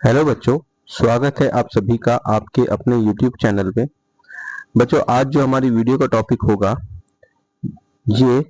Hello बच्चों, स्वागत है आप सभी का आपके अपने YouTube चैनल पे। बच्चों, आज जो हमारी वीडियो का टॉपिक होगा ये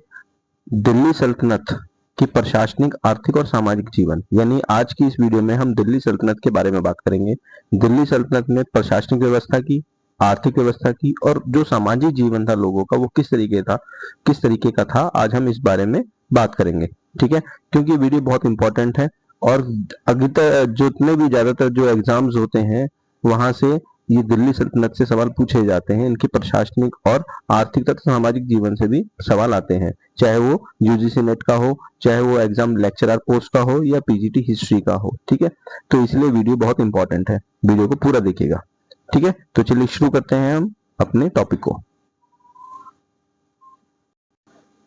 दिल्ली सल्तनत की प्रशासनिक, आर्थिक और सामाजिक जीवन। यानी आज की इस वीडियो में हम दिल्ली सल्तनत के बारे में बात करेंगे। दिल्ली सल्तनत में प्रशासनिक व्यवस्था की, आर्थिक व्यवस्था की और जो सामाजिक जीवन था लोगों का वो किस तरीके का था, आज हम इस बारे में बात करेंगे। ठीक है, क्योंकि वीडियो बहुत इंपॉर्टेंट है और अभी तक जितने भी ज्यादातर जो एग्जाम्स होते हैं वहां से ये दिल्ली सल्तनत से सवाल पूछे जाते हैं। इनकी प्रशासनिक और आर्थिक तथा सामाजिक जीवन से भी सवाल आते हैं, चाहे वो यूजीसी नेट का हो, चाहे वो एग्जाम लेक्चरर पोस्ट का हो या पीजीटी हिस्ट्री का हो। ठीक है, तो इसलिए वीडियो बहुत इंपॉर्टेंट है, वीडियो को पूरा देखिएगा। ठीक है, तो चलिए शुरू करते हैं हम अपने टॉपिक को।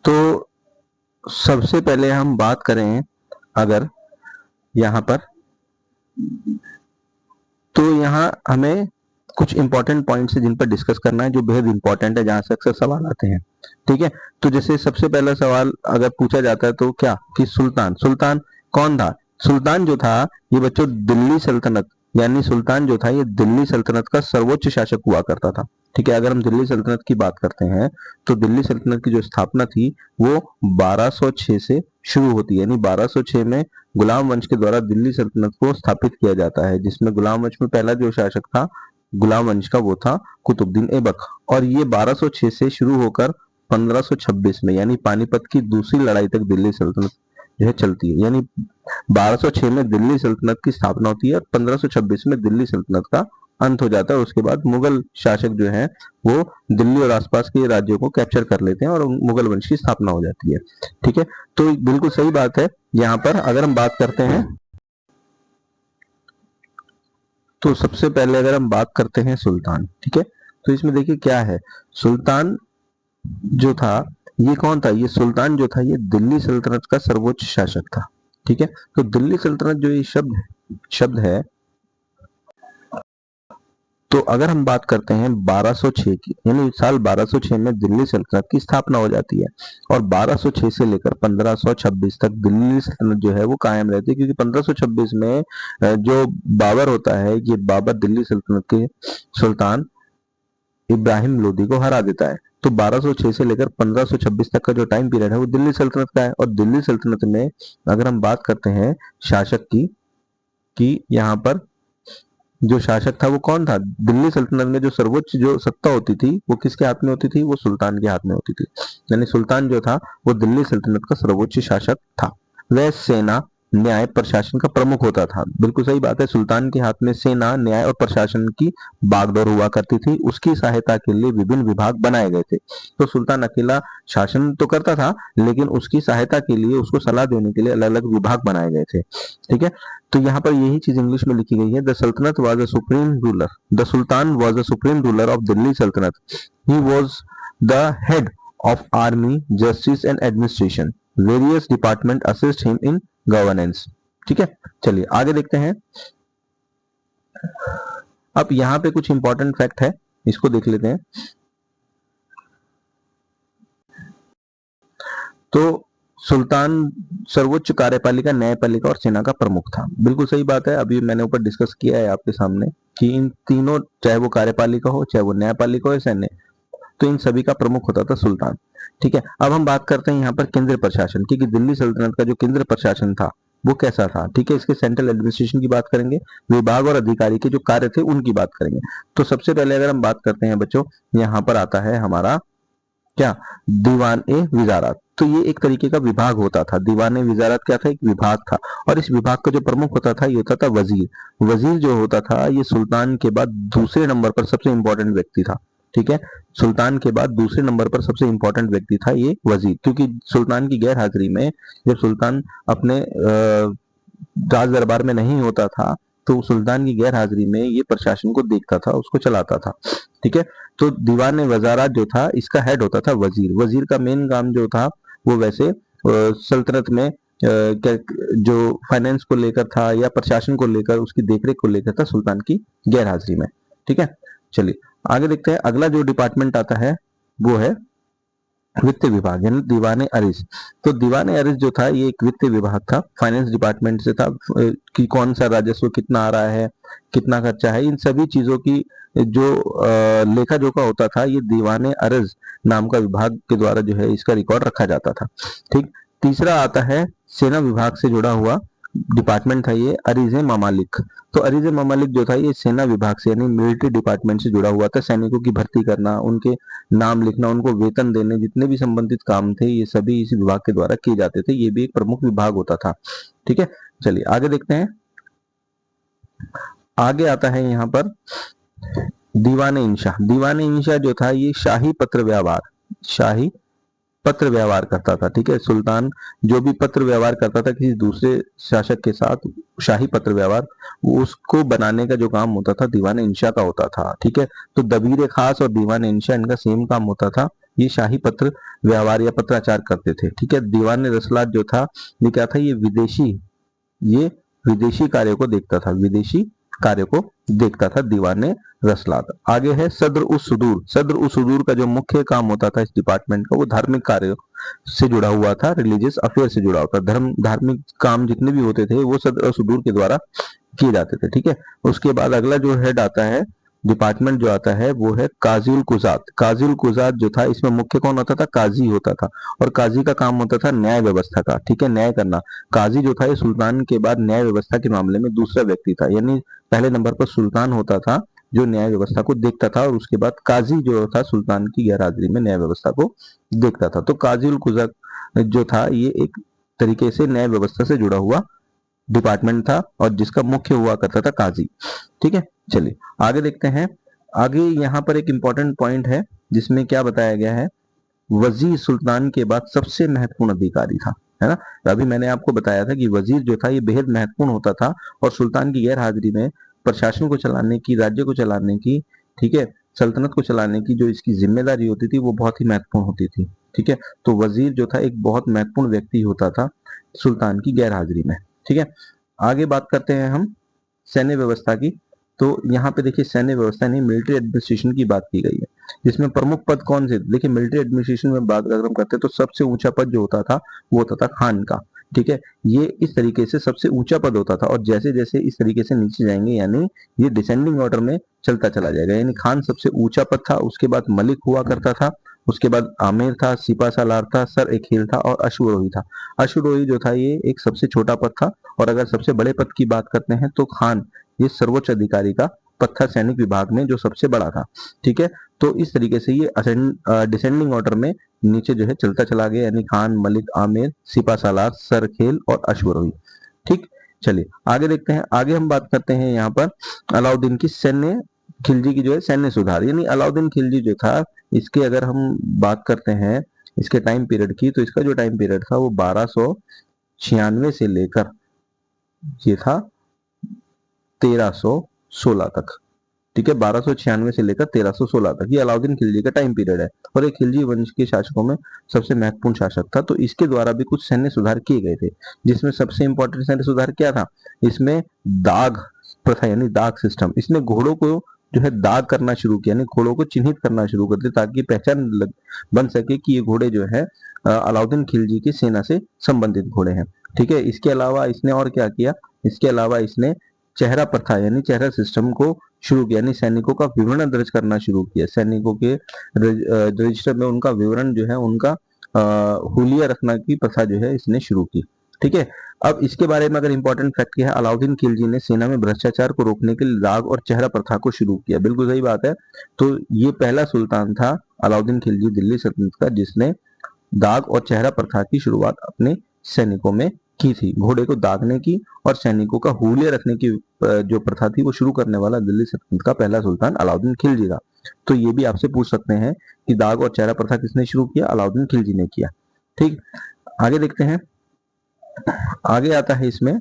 तो सबसे पहले हम बात करें अगर यहाँ पर, तो यहाँ हमें कुछ इंपॉर्टेंट पॉइंट्स है जिन पर डिस्कस करना है, जो बेहद इंपॉर्टेंट है, जहां से अक्सर सवाल आते हैं। ठीक है, तो जैसे सबसे पहला सवाल अगर पूछा जाता है तो क्या कि सुल्तान सुल्तान कौन था। सुल्तान जो था ये बच्चों दिल्ली सल्तनत, यानी सुल्तान जो था ये दिल्ली सल्तनत का सर्वोच्च शासक हुआ करता था। ठीक है, अगर हम दिल्ली सल्तनत की बात करते हैं तो दिल्ली सल्तनत की जो स्थापना थी वो 1206 से शुरू होती है। यानी 1206 में गुलाम वंश के द्वारा दिल्ली सल्तनत को स्थापित किया जाता है, जिसमें गुलाम वंश में पहला जो शासक था गुलाम वंश का वो था कुतुबुद्दीन ऐबक। और ये 1206 से शुरू होकर 1526 में यानी पानीपत की दूसरी लड़ाई तक दिल्ली सल्तनत जो है चलती है। यानी 1206 में दिल्ली सल्तनत की स्थापना होती है और 1526 में दिल्ली सल्तनत का अंत हो जाता है। उसके बाद मुगल शासक जो है वो दिल्ली और आसपास के राज्यों को कैप्चर कर लेते हैं और मुगल वंश की स्थापना हो जाती है। ठीक है, तो बिल्कुल सही बात है। यहाँ पर अगर हम बात करते हैं तो सबसे पहले अगर हम बात करते हैं सुल्तान, ठीक है, तो इसमें देखिए क्या है। सुल्तान जो था ये कौन था, ये सुल्तान जो था ये दिल्ली सल्तनत का सर्वोच्च शासक था। ठीक है, तो दिल्ली सल्तनत जो ये शब्द है, तो अगर हम बात करते हैं 1206 की, यानी साल 1206 में दिल्ली सल्तनत की स्थापना हो जाती है और 1206 से लेकर 1526 तक दिल्ली सल्तनत जो है वो कायम रहती है। क्योंकि 1526 में जो बाबर होता है, ये बाबर दिल्ली सल्तनत के सुल्तान इब्राहिम लोदी को हरा देता है। तो 1206 से लेकर 1526 तक का जो टाइम पीरियड है वो दिल्ली सल्तनत का है। और दिल्ली सल्तनत में अगर हम बात करते हैं शासक की, कि यहाँ पर जो शासक था वो कौन था, दिल्ली सल्तनत में जो सर्वोच्च जो सत्ता होती थी वो किसके हाथ में होती थी, वो सुल्तान के हाथ में होती थी। यानी सुल्तान जो था वो दिल्ली सल्तनत का सर्वोच्च शासक था। वह सेना, न्याय, प्रशासन का प्रमुख होता था। बिल्कुल सही बात है, सुल्तान के हाथ में सेना, न्याय और प्रशासन की बागडोर हुआ करती थी। उसकी सहायता के लिए विभिन्न विभाग बनाए गए थे। तो सुल्तान अकेला शासन तो करता था, लेकिन उसकी सहायता के लिए, उसको सलाह देने के लिए अलग अलग विभाग बनाए गए थे। ठीक है, तो यहाँ पर यही चीज इंग्लिश में लिखी गई है। The Saltanat was a supreme ruler, the sultan was a supreme ruler of Delhi Saltanat. He was the head of army, justice and administration. Various department assist him in governance. ठीक है, चलिए आगे देखते हैं। अब यहाँ पे कुछ इंपॉर्टेंट फैक्ट है, इसको देख लेते हैं। तो सुल्तान सर्वोच्च कार्यपालिका, न्यायपालिका और सेना का प्रमुख था। बिल्कुल सही बात है, अभी मैंने ऊपर डिस्कस किया है आपके सामने कि इन तीनों, चाहे वो कार्यपालिका हो, चाहे वो न्यायपालिका हो या सैन्य, तो इन सभी का प्रमुख होता था सुल्तान। ठीक है, अब हम बात करते हैं यहाँ पर केंद्रीय प्रशासन की, कि दिल्ली सल्तनत का जो केंद्रीय प्रशासन था वो कैसा था। ठीक है, इसके सेंट्रल एडमिनिस्ट्रेशन की बात करेंगे, विभाग और अधिकारी के जो कार्य थे उनकी बात करेंगे। तो सबसे पहले अगर हम बात करते हैं बच्चों, यहाँ पर आता है हमारा क्या, दीवान ए विजारत। तो ये एक तरीके का विभाग होता था। दीवान ए विजारत क्या था, एक विभाग था। और इस विभाग का जो प्रमुख होता था ये होता था वजीर। वजीर जो होता था ये सुल्तान के बाद दूसरे नंबर पर सबसे इंपॉर्टेंट व्यक्ति था। ठीक है, सुल्तान के बाद दूसरे नंबर पर सबसे इंपॉर्टेंट व्यक्ति था ये वजीर। क्योंकि सुल्तान की गैर हाजिरी में, जब सुल्तान अपने राज दरबार में नहीं होता था, तो सुल्तान की गैर हाजिरी में ये प्रशासन को देखता था, उसको चलाता था। ठीक है, तो दीवान वजारत जो था इसका हेड होता था वजीर। वजीर का मेन काम जो था वो वैसे सल्तनत में जो फाइनेंस को लेकर था या प्रशासन को लेकर, उसकी देखरेख को लेकर था, सुल्तान की गैर हाजिरी में। ठीक है, चलिए आगे देखते हैं। अगला जो डिपार्टमेंट आता है वो है वित्त विभाग यानी दीवाने अरिज। तो दीवाने अरिज जो था ये एक वित्त विभाग था, फाइनेंस डिपार्टमेंट से था, कि कौन सा राजस्व कितना आ रहा है, कितना खर्चा है, इन सभी चीजों की जो लेखा जोखा होता था, ये दीवाने अरज नाम का विभाग के द्वारा जो है इसका रिकॉर्ड रखा जाता था। ठीक। तीसरा आता है सेना विभाग से जुड़ा हुआ डिपार्टमेंट था ये, अरीजे ममालिक। तो अरीजे ममालिक जो था ये सेना विभाग से यानी मिलिट्री डिपार्टमेंट से जुड़ा हुआ था। सैनिकों की भर्ती करना, उनके नाम लिखना, उनको वेतन देने, जितने भी संबंधित काम थे ये सभी इसी विभाग के द्वारा किए जाते थे। ये भी एक प्रमुख विभाग होता था। ठीक है, चलिए आगे देखते हैं। आगे आता है यहाँ पर दीवाने इंशा। दीवाने इंशा जो था ये शाही पत्र व्यवहार, शाही पत्र व्यवहार करता था। ठीक है, सुल्तान जो भी पत्र व्यवहार करता था किसी दूसरे शासक के साथ, शाही पत्र व्यवहार, वो उसको बनाने का जो काम होता था दीवान इंशा का होता था। ठीक है, तो दबीर खास और दीवान इंशा इनका सेम काम होता था, ये शाही पत्र व्यवहार या पत्राचार करते थे। ठीक है, दीवान रसलात जो था ये क्या था, ये विदेशी कार्यों को देखता था, विदेशी कार्य को देखता था दीवाने रसलात। आगे है सद्र उस सुदूर। सद्र उस सुदूर का जो मुख्य काम होता था इस डिपार्टमेंट का, वो धार्मिक कार्य से जुड़ा हुआ था, रिलीजियस अफेयर से जुड़ा होता, धार्मिक काम जितने भी होते थे वो सद्र और सुदूर के द्वारा किए जाते थे। ठीक है, उसके बाद अगला जो हेड आता है, डिपार्टमेंट जो आता है वो है काजीउल कुजात। काजीउल कुजात जो था इसमें मुख्य कौन होता था, काजी होता था, और काजी का काम होता था न्याय व्यवस्था का। ठीक है, न्याय करना। काजी जो था ये सुल्तान के बाद न्याय व्यवस्था के मामले में दूसरा व्यक्ति था, यानी पहले नंबर पर सुल्तान होता था जो न्याय व्यवस्था को देखता था, और उसके बाद काजी जो था सुल्तान की गैरहाजिरी में न्याय व्यवस्था को देखता था। तो काजीउल कुजात जो था ये एक तरीके से न्याय व्यवस्था से जुड़ा हुआ डिपार्टमेंट था, और जिसका मुख्य हुआ करता था काजी। ठीक है, चलिए आगे देखते हैं। आगे यहाँ पर एक इंपॉर्टेंट पॉइंट है जिसमें क्या बताया गया है, वजीर सुल्तान के बाद सबसे महत्वपूर्ण अधिकारी था, है ना। अभी मैंने आपको बताया था कि वजीर जो था ये बेहद महत्वपूर्ण होता था, और सुल्तान की गैर हाजिरी में प्रशासन को चलाने की, राज्य को चलाने की, ठीक है, सल्तनत को चलाने की जो इसकी जिम्मेदारी होती थी वो बहुत ही महत्वपूर्ण होती थी। ठीक है, तो वजीर जो था एक बहुत महत्वपूर्ण व्यक्ति होता था सुल्तान की गैर हाजिरी में। ठीक है, आगे बात करते हैं हम सैन्य व्यवस्था की। तो यहाँ पे देखिए सैन्य व्यवस्था नहीं, मिलिट्री एडमिनिस्ट्रेशन की बात की गई है, जिसमें प्रमुख पद कौन से। देखिए मिलिट्री एडमिनिस्ट्रेशन में बात अगर हम करते हैं तो सबसे ऊंचा पद जो होता था वो होता था खान का। ठीक है, ये इस तरीके से सबसे ऊंचा पद होता था, और जैसे जैसे इस तरीके से नीचे जाएंगे यानी ये डिसेंडिंग ऑर्डर में चलता चला जाएगा, यानी खान सबसे ऊंचा पद था, उसके बाद मलिक हुआ करता था, उसके बाद आमिर था, सिपा सालार था, सर एक हिल था, और अश्वरोही था। अश्वरोही जो था ये एक सबसे छोटा पद था, और अगर सबसे बड़े पद की बात करते हैं तो खान ये सर्वोच्च अधिकारी का पद था सैनिक विभाग में, जो सबसे बड़ा था। ठीक है, तो इस तरीके से ये डिसेंडिंग ऑर्डर में नीचे जो है चलता चला गया, यानी खान, मलिक, आमिर, सिपा सालार, सरखेल और अश्वरोही। ठीक, चलिए आगे देखते हैं। आगे हम बात करते हैं यहाँ पर अलाउद्दीन की सैन्य खिलजी की जो है सैन्य सुधार, यानी अलाउद्दीन खिलजी जो था इसके अगर हम बात करते हैं इसके टाइम पीरियड की, तो इसका जो टाइम पीरियड था वो 1296 से लेकर ये था 1316 तक। ठीक है, 1296 से लेकर 1316 तक ये अलाउद्दीन खिलजी का टाइम पीरियड है, और एक खिलजी वंश के शासकों में सबसे महत्वपूर्ण शासक था। तो इसके द्वारा भी कुछ सैन्य सुधार किए गए थे, जिसमें सबसे इंपॉर्टेंट सैन्य सुधार क्या था, इसमें दाग प्रथा यानी दाग सिस्टम, इसने घोड़ों को जो है दाग करना शुरू किया, यानी घोड़ों को चिन्हित करना शुरू कर दिया, ताकि पहचान बन सके कि ये घोड़े जो है अलाउद्दीन खिलजी की सेना से संबंधित घोड़े हैं। ठीक है, इसके अलावा इसने और क्या किया, इसके अलावा इसने चेहरा प्रथा यानी चेहरा सिस्टम को शुरू किया, यानी सैनिकों का विवरण दर्ज करना शुरू किया, सैनिकों के रजिस्टर में उनका विवरण जो है उनका हुलिया रखना की प्रथा जो है इसने शुरू की। ठीक है, अब इसके बारे में अगर इंपॉर्टेंट फैक्ट क्या है, अलाउद्दीन खिलजी ने सेना में भ्रष्टाचार को रोकने के लिए दाग और चेहरा प्रथा को शुरू किया। बिल्कुल सही बात है, तो ये पहला सुल्तान था अलाउद्दीन खिलजी दिल्ली सल्तनत का जिसने दाग और चेहरा प्रथा की शुरुआत अपने सैनिकों में की थी। घोड़े को दागने की और सैनिकों का हुलिया रखने की जो प्रथा थी वो शुरू करने वाला दिल्ली सल्तनत का पहला सुल्तान अलाउद्दीन खिलजी था। तो ये भी आपसे पूछ सकते हैं कि दाग और चेहरा प्रथा किसने शुरू किया, अलाउद्दीन खिलजी ने किया। ठीक, आगे देखते हैं। आगे आता है इसमें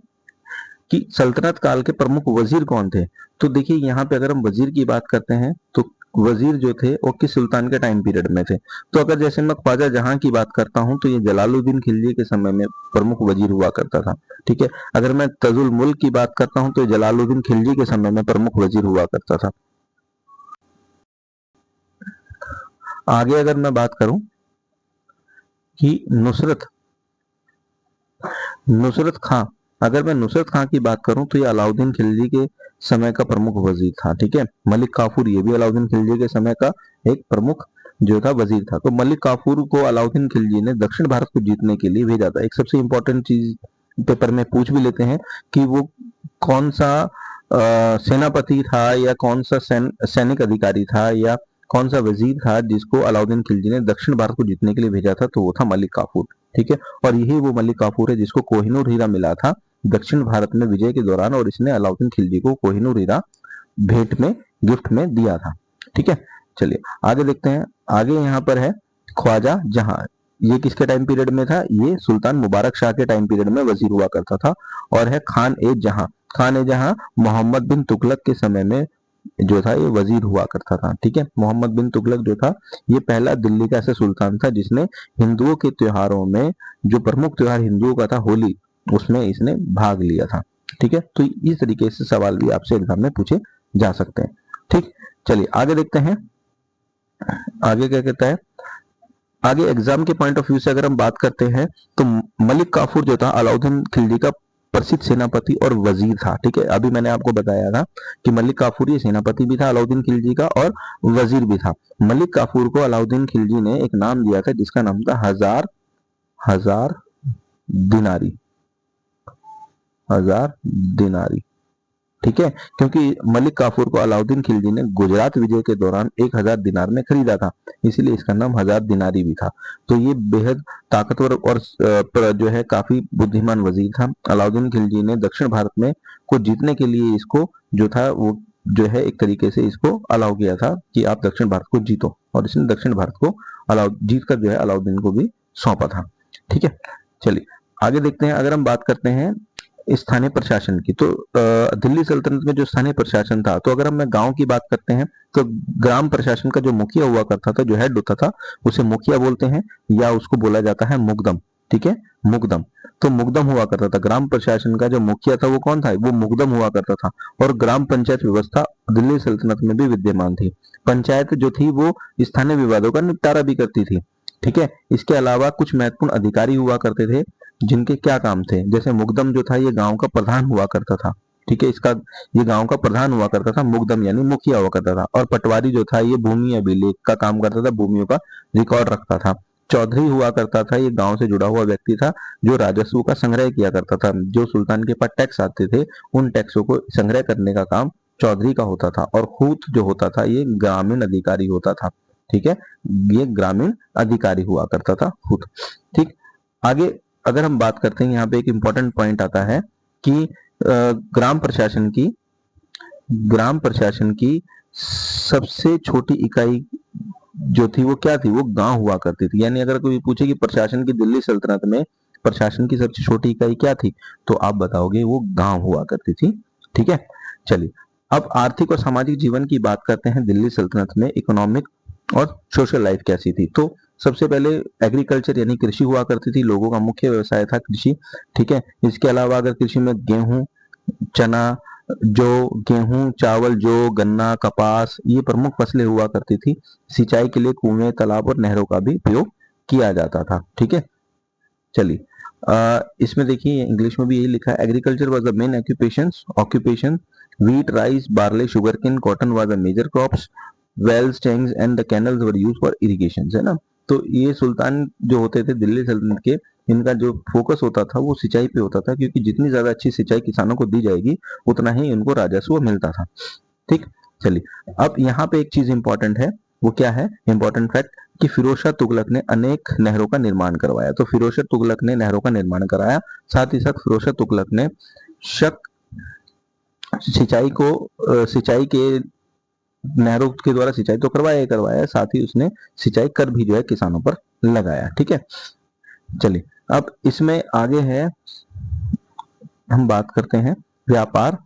कि सल्तनत काल के प्रमुख वजीर कौन थे। तो देखिए यहाँ पे अगर हम वजीर की बात करते हैं तो वजीर जो थे वो किस सुल्तान के टाइम पीरियड में थे। तो अगर जैसे मैं ख्वाजा जहां की बात करता हूं तो ये जलालुद्दीन खिलजी के समय में प्रमुख वजीर हुआ करता था। ठीक है, अगर मैं तजुल मुल्क की बात करता हूं तो जलालुद्दीन खिलजी के समय में प्रमुख वजीर हुआ करता था। आगे अगर मैं बात करूं कि नुसरत खां, अगर मैं नुसरत खां की बात करूं तो ये अलाउद्दीन खिलजी के समय का प्रमुख वजीर था। ठीक है, मलिक काफूर ये भी अलाउद्दीन खिलजी के समय का एक प्रमुख जो था वजीर था। तो मलिक काफूर को अलाउद्दीन खिलजी ने दक्षिण भारत को जीतने के लिए भेजा था। एक सबसे इंपॉर्टेंट चीज पेपर में पूछ भी लेते हैं कि वो कौन सा सेनापति था या कौन सा सैनिक अधिकारी था या कौन सा वजीर था जिसको अलाउद्दीन खिलजी ने दक्षिण भारत को जीतने के लिए भेजा था, तो वो था मलिक काफूर। ठीक है, और यही वो मलिक काफूर है जिसको कोहिनूर हीरा मिला था दक्षिण भारत में विजय के दौरान, और इसने अलाउद्दीन खिलजी को कोहिनूर हीरा भेंट में, गिफ्ट में दिया था। ठीक है, चलिए आगे देखते हैं। आगे यहाँ पर है ख्वाजा जहां, ये किसके टाइम पीरियड में था? ये सुल्तान मुबारक शाह के टाइम पीरियड में वजीर हुआ करता था। और है खान ए जहां, खान ए जहां मोहम्मद बिन तुगलक के समय में जो था ये वजीर हुआ करता था। ठीक है, मोहम्मद बिन तुगलक जो था ये पहला दिल्ली का ऐसा सुल्तान था जिसने हिंदुओं के त्योहारों में, जो प्रमुख त्योहार हिंदुओं का था होली, उसमें इसने भाग लिया था। ठीक है, तो इस तरीके से सवाल भी आपसे एग्जाम में पूछे जा सकते हैं। ठीक, चलिए आगे देखते हैं। आगे क्या कहता है? आगे एग्जाम के पॉइंट ऑफ व्यू से अगर हम बात करते हैं तो मलिक काफूर जो था अलाउद्दीन खिलजी का प्रसिद्ध सेनापति और वजीर था। ठीक है, अभी मैंने आपको बताया था कि मलिक काफूर ये सेनापति भी था अलाउद्दीन खिलजी का और वजीर भी था। मलिक काफूर को अलाउद्दीन खिलजी ने एक नाम दिया था जिसका नाम था हजार दिनारी, हजार दिनारी। ठीक है, क्योंकि मलिक काफूर को अलाउद्दीन खिलजी ने गुजरात विजय के दौरान 1000 दिनार में खरीदा था, इसीलिए इसका नाम हजार दिनारी भी था। तो ये बेहद ताकतवर और जो है काफी बुद्धिमान वजीर था। अलाउद्दीन खिलजी ने दक्षिण भारत में को जीतने के लिए इसको जो था वो जो है एक तरीके से इसको अलाउ किया था कि आप दक्षिण भारत को जीतो, और इसने दक्षिण भारत को जीत कर जो है अलाउद्दीन को भी सौंपा था। ठीक है, चलिए आगे देखते हैं। अगर हम बात करते हैं स्थानीय प्रशासन की, तो दिल्ली सल्तनत में जो स्थानीय प्रशासन था, तो अगर हम गांव की बात करते हैं तो ग्राम प्रशासन का जो मुखिया हुआ करता था, जो हेड होता था, उसे मुखिया बोलते हैं या उसको बोला जाता है मुकदम। ठीक है, मुकदम। तो मुकदम हुआ करता था ग्राम प्रशासन का जो मुखिया था, वो कौन था? वो मुकदम हुआ करता था। और ग्राम पंचायत व्यवस्था दिल्ली सल्तनत में भी विद्यमान थी। पंचायत जो थी वो स्थानीय विवादों का निपटारा भी करती थी। ठीक है, इसके अलावा कुछ महत्वपूर्ण अधिकारी हुआ करते थे जिनके क्या काम थे, जैसे मुकदम जो था ये गांव का प्रधान हुआ करता था। ठीक है, इसका ये गांव का प्रधान हुआ करता था, मुकदम यानी मुखिया हुआ करता था। और पटवारी जो था ये भूमि अभिलेख का काम करता था, भूमियों का रिकॉर्ड रखता था। चौधरी हुआ करता था, ये गांव से जुड़ा हुआ व्यक्ति था जो राजस्व का संग्रह किया करता था। जो सुल्तान के पास टैक्स आते थे उन टैक्सों को संग्रह करने का काम चौधरी का होता था। और खूत जो होता था ये ग्रामीण अधिकारी होता था। ठीक है, ये ग्रामीण अधिकारी हुआ करता था खूत। ठीक, आगे अगर हम बात करते हैं, यहाँ पे एक इंपॉर्टेंट पॉइंट आता है कि ग्राम प्रशासन की सबसे छोटी इकाई जो थी वो क्या थी? वो गांव हुआ करती थी। यानी अगर कोई पूछे कि प्रशासन की दिल्ली सल्तनत में प्रशासन की सबसे छोटी इकाई क्या थी, तो आप बताओगे वो गांव हुआ करती थी। ठीक है, चलिए अब आर्थिक और सामाजिक जीवन की बात करते हैं। दिल्ली सल्तनत में इकोनॉमिक और सोशल लाइफ कैसी थी? तो सबसे पहले एग्रीकल्चर यानी कृषि हुआ करती थी, लोगों का मुख्य व्यवसाय था कृषि। ठीक है, इसके अलावा अगर कृषि में गेहूं, चना, गेहूं, चावल, जौ, गन्ना, कपास, ये प्रमुख फसलें हुआ करती थी। सिंचाई के लिए कुएं, तालाब और नहरों का भी उपयोग किया जाता था। ठीक है, चलिए इसमें देखिए इंग्लिश में भी यही लिखा है, agriculture was the main occupation, wheat, rice, barley, sugarcane, cotton was the major crops, wells, tanks and the canals were used for irrigation, है ना। तो ये सुल्तान जो होते थे दिल्ली सल्तनत के, इनका जो फोकस होता था वो सिंचाई पे होता था, क्योंकि जितनी ज्यादा अच्छी सिंचाई किसानों को दी जाएगी उतना ही उनको राजस्व मिलता था। ठीक, चलिए अब यहाँ पे एक चीज इंपॉर्टेंट है, वो क्या है? इंपॉर्टेंट फैक्ट कि फिरोज शाह तुगलक ने अनेक नहरों का निर्माण करवाया। तो फिरोज शाह तुगलक ने नहरों का निर्माण कराया, साथ ही साथ फिरोज शाह तुगलक ने शक सिंचाई के नहरों के द्वारा सिंचाई तो करवाया ही करवाया, साथ ही उसने सिंचाई कर भी जो है किसानों पर लगाया। ठीक है, चलिए अब इसमें आगे है, हम बात करते हैं व्यापार,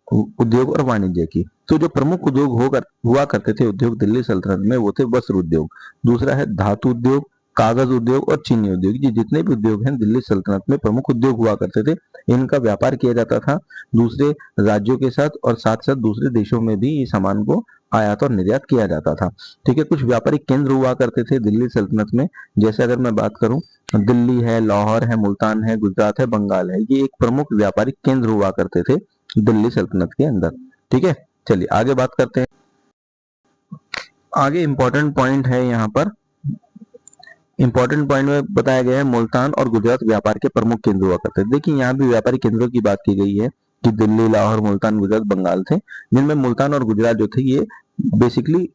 उद्योग और वाणिज्य की। तो जो प्रमुख उद्योग हुआ करते थे उद्योग दिल्ली सल्तनत में, वो थे वस्त्र उद्योग, दूसरा है धातु उद्योग, कागज उद्योग और चीनी उद्योग। ये जितने भी उद्योग हैं दिल्ली सल्तनत में प्रमुख उद्योग हुआ करते थे, इनका व्यापार किया जाता था दूसरे राज्यों के साथ, और साथ साथ दूसरे देशों में भी इस सामान को आयात और निर्यात किया जाता था। ठीक है, कुछ व्यापारिक केंद्र हुआ करते थे दिल्ली सल्तनत में, जैसे अगर मैं बात करूं, दिल्ली है, लाहौर है, मुल्तान है, गुजरात है, बंगाल है, ये एक प्रमुख व्यापारिक केंद्र हुआ करते थे दिल्ली सल्तनत के अंदर। ठीक है, चलिए आगे बात करते हैं। आगे इंपॉर्टेंट पॉइंट है, यहाँ पर इंपॉर्टेंट पॉइंट में बताया गया है मुल्तान और गुजरात व्यापार के प्रमुख केंद्र हुआ करते थे। देखिए यहाँ भी व्यापारिक केंद्रों की बात की गई है कि दिल्ली, लाहौर, मुल्तान, गुजरात, बंगाल थे, जिनमें मुल्तान और गुजरात जो थे ये बेसिकली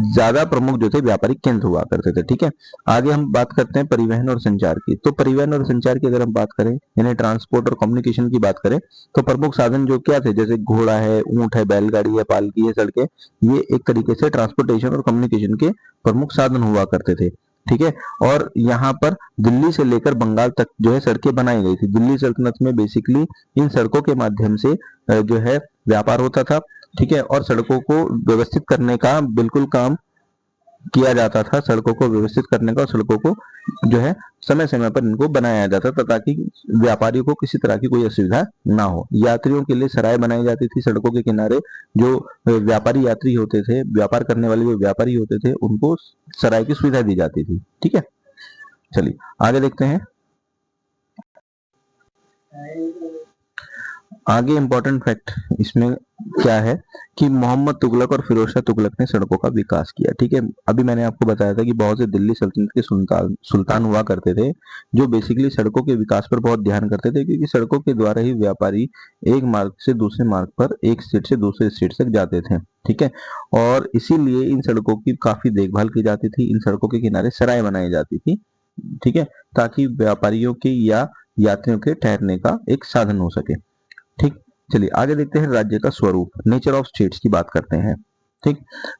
ज्यादा प्रमुख जो थे व्यापारिक केंद्र हुआ करते थे। ठीक है, आगे हम बात करते हैं परिवहन और संचार की। तो परिवहन और संचार की अगर हम बात करें, यानी ट्रांसपोर्ट और कम्युनिकेशन की बात करें, तो प्रमुख साधन जो क्या थे, जैसे घोड़ा है, ऊंट है, बैलगाड़ी है, पालकी है, सड़कें, ये एक तरीके से ट्रांसपोर्टेशन और कम्युनिकेशन के प्रमुख साधन हुआ करते थे। ठीक है, और यहाँ पर दिल्ली से लेकर बंगाल तक जो है सड़कें बनाई गई थी। दिल्ली सल्तनत में बेसिकली इन सड़कों के माध्यम से जो है व्यापार होता था। ठीक है, और सड़कों को व्यवस्थित करने का बिल्कुल काम किया जाता था, सड़कों को व्यवस्थित करने का, और सड़कों को जो है समय समय पर इनको बनाया जाता था ताकि व्यापारियों को किसी तरह की कोई असुविधा ना हो। यात्रियों के लिए सराय बनाई जाती थी सड़कों के किनारे, जो व्यापारी यात्री होते थे, व्यापार करने वाले जो व्यापारी होते थे, उनको सराय की सुविधा दी जाती थी। ठीक है, चलिए आगे देखते हैं। आगे इंपॉर्टेंट फैक्ट इसमें क्या है कि मोहम्मद तुगलक और फिरोज शाह तुगलक ने सड़कों का विकास किया। ठीक है, अभी मैंने आपको बताया था कि बहुत से दिल्ली सल्तनत के सुल्तान हुआ करते थे जो बेसिकली सड़कों के विकास पर बहुत ध्यान करते थे, क्योंकि सड़कों के द्वारा ही व्यापारी एक मार्ग से दूसरे मार्ग पर, एक स्टेट से दूसरे स्टेट तक जाते थे। ठीक है, और इसीलिए इन सड़कों की काफी देखभाल की जाती थी, इन सड़कों के किनारे सराय बनाई जाती थी। ठीक है, ताकि व्यापारियों के या यात्रियों के ठहरने का एक साधन हो सके। ठीक, चलिए आगे देखते हैं राज्य का स्वरूप, नेचर ऑफ स्टेट्स की बात करते हैं। ठीक,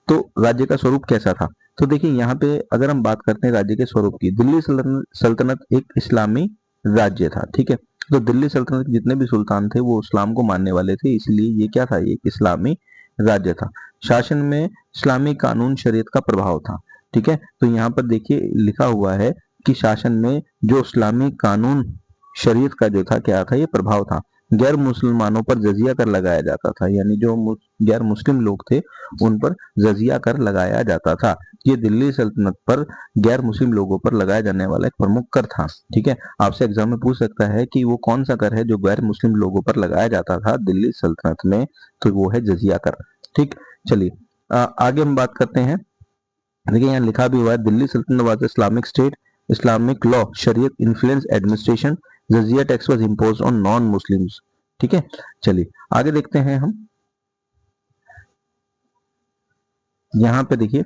तो राज्य का स्वरूप कैसा था? तो देखिए यहाँ पे अगर हम बात करते हैं राज्य के स्वरूप की, दिल्ली सल्तनत एक इस्लामी राज्य था। ठीक है, तो दिल्ली सल्तनत के जितने भी सुल्तान थे वो इस्लाम को मानने वाले थे, इसलिए ये क्या था, ये एक इस्लामी राज्य था। शासन में इस्लामी कानून शरीयत का प्रभाव था। ठीक है, तो यहाँ पर देखिए लिखा हुआ है कि शासन में जो इस्लामी कानून शरीयत का जो था, क्या था, ये प्रभाव था। गैर मुसलमानों पर जजिया कर लगाया जाता था, यानी जो गैर मुस्लिम लोग थे उन पर जजिया कर लगाया जाता था। ये दिल्ली सल्तनत पर गैर मुस्लिम लोगों पर लगाया जाने वाला एक प्रमुख कर था। ठीक है, आपसे एग्जाम में पूछ सकता है कि वो कौन सा कर है जो गैर मुस्लिम लोगों पर लगाया जाता था दिल्ली सल्तनत में, तो वो है जजिया कर। ठीक, चलिए आगे हम बात करते हैं। देखिए यहाँ लिखा भी हुआ है, Delhi Saltanat was Islamic state, Islamic law, Shariat influence administration, jizya tax was imposed on non Muslims. ठीक है, चलिए आगे देखते हैं हम। यहाँ पे देखिए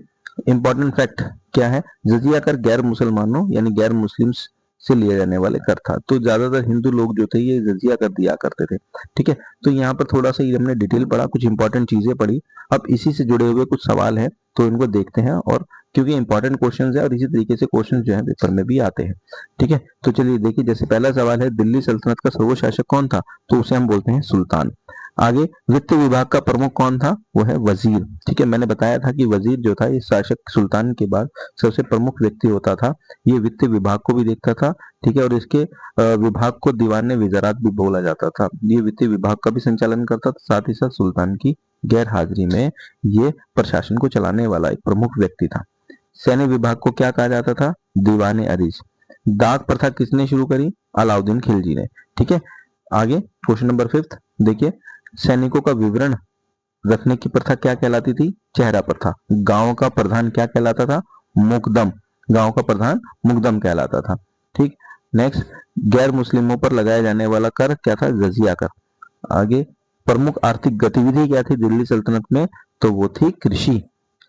इंपॉर्टेंट फैक्ट क्या है, जजिया कर गैर मुसलमानों यानी गैर मुस्लिम्स से लिए जाने वाले कर था। तो ज्यादातर हिंदू लोग जो थे ये जजिया कर दिया करते थे। ठीक है, तो यहाँ पर थोड़ा सा हमने डिटेल पढ़ा, कुछ इंपॉर्टेंट चीजें पढ़ी। अब इसी से जुड़े हुए कुछ सवाल है तो इनको देखते हैं, और क्योंकि इंपॉर्टेंट क्वेश्चंस है और इसी तरीके से क्वेश्चंस जो है पेपर में भी आते हैं। ठीक है, तो चलिए देखिए, जैसे पहला सवाल है, दिल्ली सल्तनत का सर्वशासक कौन था? तो उसे हम बोलते हैं सुल्तान। आगे, वित्त विभाग का प्रमुख कौन था? वो है वजीर। ठीक है, मैंने बताया था कि वजीर जो था ये शासक सुल्तान के बाद सबसे प्रमुख व्यक्ति होता था। ये वित्त विभाग को भी देखता था। ठीक है, और इसके विभाग को दीवान विज़रात भी बोला जाता था। ये वित्त विभाग का भी संचालन करता था, साथ ही साथ सुल्तान की गैर हाजिरी में ये प्रशासन को चलाने वाला एक प्रमुख व्यक्ति था। सैन्य विभाग को क्या कहा जाता था? दीवान अरीज। डाक प्रथा किसने शुरू करी? अलाउद्दीन खिलजी ने। ठीक है, आगे क्वेश्चन नंबर 5 देखिए, सैनिकों का विवरण रखने की प्रथा क्या कहलाती थी? चेहरा प्रथा। गांव का प्रधान क्या कहलाता था? मुकदम। गांव का प्रधान मुकदम कहलाता था। ठीक, नेक्स्ट, गैर मुस्लिमों पर लगाया जाने वाला कर क्या था? जजिया कर। आगे, प्रमुख आर्थिक गतिविधि क्या थी दिल्ली सल्तनत में? तो वो थी कृषि।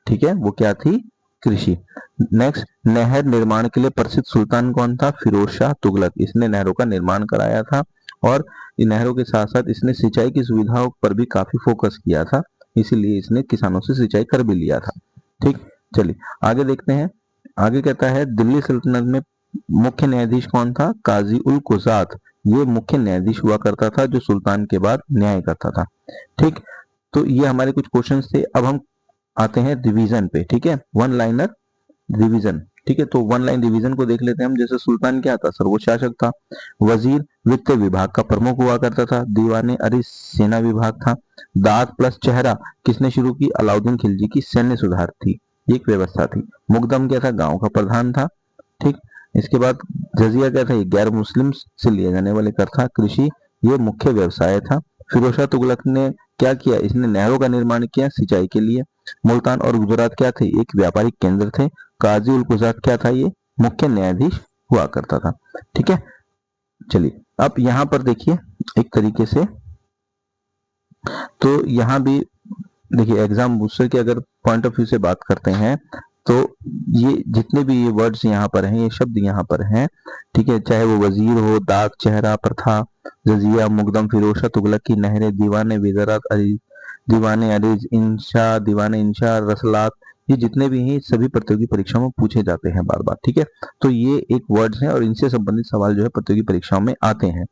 ठीक है, वो क्या थी? कृषि। नेक्स्ट, नहर निर्माण के लिए प्रसिद्ध सुल्तान कौन था? फिरोज शाह तुगलक। इसने नहरों का निर्माण कराया था, और इन नहरों के साथ साथ इसने सिंचाई की सुविधाओं पर भी काफी फोकस किया था, इसीलिए इसने किसानों से सिंचाई कर भी लिया था। ठीक, चलिए आगे देखते हैं। आगे कहता है, दिल्ली सल्तनत में मुख्य न्यायाधीश कौन था? काजी उल कुजात। ये मुख्य न्यायाधीश हुआ करता था जो सुल्तान के बाद न्याय करता था। ठीक, तो ये हमारे कुछ क्वेश्चंस थे। अब हम आते हैं रिवीजन पे। ठीक है, वन लाइनर रिवीजन। ठीक है, तो वन लाइन रिवीजन को देख लेते हैं हम। जैसे सुल्तान क्या था? सर्वोच्च शासक था। वजीर वित्त विभाग का प्रमुख हुआ करता था। दीवाने अरिस सेना विभाग था। दाद प्लस चेहरा किसने शुरू की? अलाउद्दीन खिलजी की सैन्य सुधार थी, एक व्यवस्था थी। मुकदम क्या था? गांव का प्रधान था। ठीक, इसके बाद जजिया क्या था? ये गैर मुस्लिम से लिए जाने वाले कर था। कृषि ये मुख्य व्यवसाय था। फिरोज शाह तुगलक ने क्या किया? इसने नहरों का निर्माण किया सिंचाई के लिए। मुल्तान और गुजरात क्या थे? एक व्यापारिक केंद्र थे। काजी उल कुजात क्या था? ये मुख्य न्यायाधीश हुआ करता था। ठीक है, चलिए अब यहाँ पर देखिए एक तरीके से, तो यहाँ भी देखिए एग्जाम बूस्टर के अगर पॉइंट ऑफ व्यू से बात करते हैं तो ये जितने भी ये वर्ड्स यहाँ पर हैं, ये शब्द यहाँ पर हैं, ठीक है, चाहे वो वजीर हो, दाग, चेहरा, प्रथा, जजिया, मुकदम, फिरोज शाह तुगलक की नहरें, दीवाने विजरात, दीवाने अरीज, इंशा, दीवाने इंशा, रसलात, ये जितने भी हैं सभी प्रतियोगी परीक्षाओं में पूछे जाते हैं बार बार। ठीक है, तो ये एक वर्ड्स हैं और इनसे संबंधित सवाल जो है प्रतियोगी परीक्षाओं में आते हैं।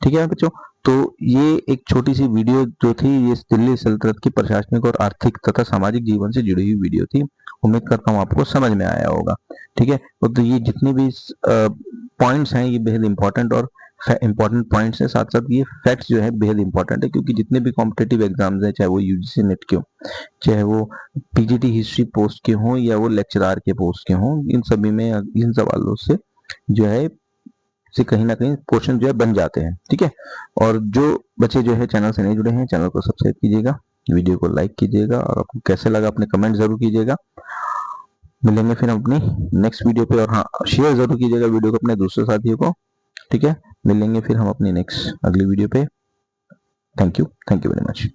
ठीक है बच्चों, तो ये एक छोटी सी वीडियो जो थी ये दिल्ली सल्तनत की प्रशासनिक और आर्थिक तथा सामाजिक जीवन से जुड़ी हुई वीडियो थी। उम्मीद करता हूँ आपको समझ में आया होगा। ठीक है, तो ये जितने भी पॉइंट्स हैं ये बेहद इंपॉर्टेंट और इंपॉर्टेंट पॉइंट्स हैं, साथ साथ ये फैक्ट्स जो है बेहद इंपॉर्टेंट है, क्योंकि जितने भी कॉम्पिटेटिव एग्जाम्स हैं, चाहे वो यूजीसी नेट के हो, चाहे वो पीजीटी हिस्ट्री पोस्ट के हों या वो लेक्चरार के पोस्ट के हों, इन सभी में इन सवालों से जो है से कहीं ना कहीं क्वेश्चन जो है बन जाते हैं। ठीक है, और जो बच्चे जो है चैनल से नहीं जुड़े हैं, चैनल को सब्सक्राइब कीजिएगा, वीडियो को लाइक कीजिएगा और आपको कैसे लगा अपने कमेंट जरूर कीजिएगा। मिलेंगे फिर अपनी नेक्स्ट वीडियो पे, और हाँ शेयर जरूर कीजिएगा वीडियो को अपने दूसरे साथियों को। ठीक है, मिलेंगे फिर हम अपनी नेक्स्ट अगली वीडियो पे। Thank you very much.